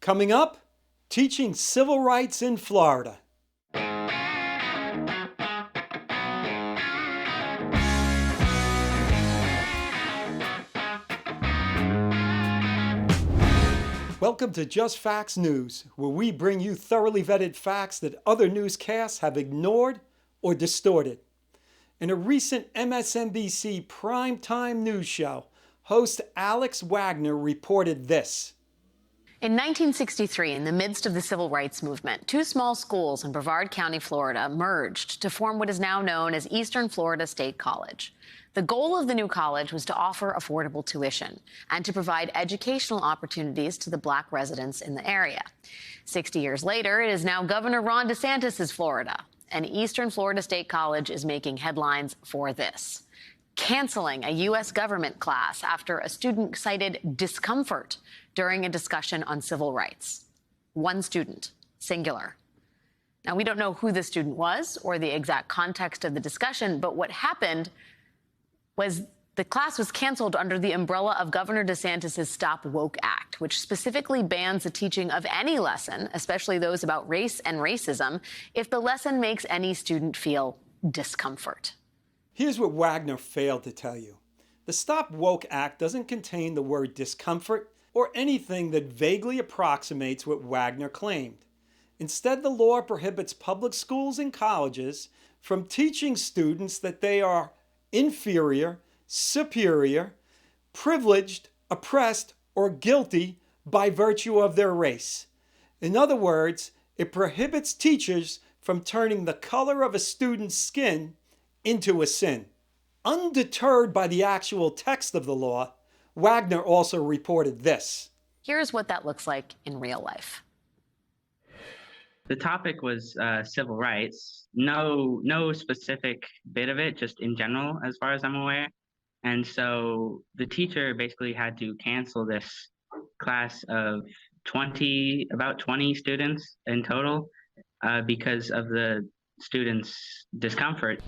Coming up, teaching civil rights in Florida. Welcome to Just Facts News, where we bring you thoroughly vetted facts that other newscasts have ignored or distorted. In a recent MSNBC primetime news show, host Alex Wagner reported this. In 1963, in the midst of the civil rights movement, two small schools in Brevard County, Florida, merged to form what is now known as Eastern Florida State College. The goal of the new college was to offer affordable tuition and to provide educational opportunities to the Black residents in the area. 60 years later, it is now Governor Ron DeSantis' Florida, and Eastern Florida State College is making headlines for this: canceling a U.S. government class after a student cited discomfort during a discussion on civil rights. One student, singular. Now, we don't know who the student was or the exact context of the discussion, but what happened was the class was canceled under the umbrella of Governor DeSantis' Stop Woke Act, which specifically bans the teaching of any lesson, especially those about race and racism, if the lesson makes any student feel discomfort. Here's what Wagner failed to tell you. The Stop Woke Act doesn't contain the word discomfort or anything that vaguely approximates what Wagner claimed. Instead, the law prohibits public schools and colleges from teaching students that they are inferior, superior, privileged, oppressed, or guilty by virtue of their race. In other words, it prohibits teachers from turning the color of a student's skin into a sin. Undeterred by the actual text of the law, Wagner also reported this. Here's what that looks like in real life. The topic was civil rights. No specific bit of it, just in general, as far as I'm aware. And so the teacher basically had to cancel this class of about 20 students in total because of the students' discomfort.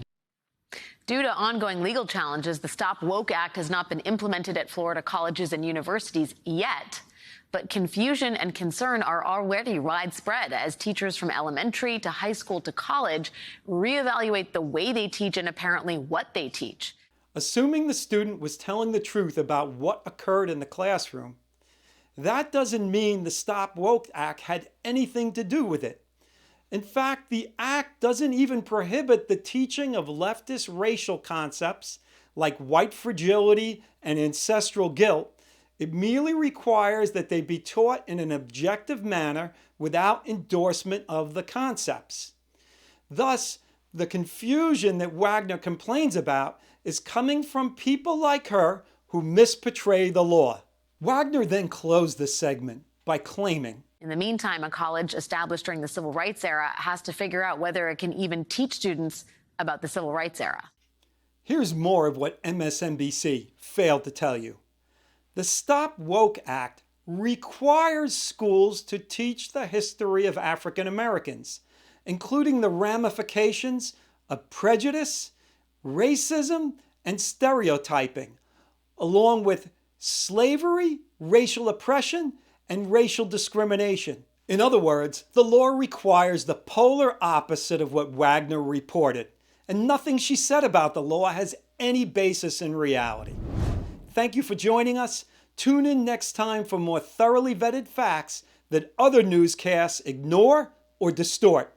Due to ongoing legal challenges, the Stop Woke Act has not been implemented at Florida colleges and universities yet. But confusion and concern are already widespread as teachers from elementary to high school to college reevaluate the way they teach and apparently what they teach. Assuming the student was telling the truth about what occurred in the classroom, that doesn't mean the Stop Woke Act had anything to do with it. In fact, the act doesn't even prohibit the teaching of leftist racial concepts like white fragility and ancestral guilt. It merely requires that they be taught in an objective manner without endorsement of the concepts. Thus, the confusion that Wagner complains about is coming from people like her who misportray the law. Wagner then closed the segment by claiming, in the meantime, a college established during the civil rights era has to figure out whether it can even teach students about the civil rights era. Here's more of what MSNBC failed to tell you. The Stop Woke Act requires schools to teach the history of African Americans, including the ramifications of prejudice, racism, and stereotyping, along with slavery, racial oppression, and racial discrimination. In other words, the law requires the polar opposite of what Wagner reported, and nothing she said about the law has any basis in reality. Thank you for joining us. Tune in next time for more thoroughly vetted facts that other newscasts ignore or distort.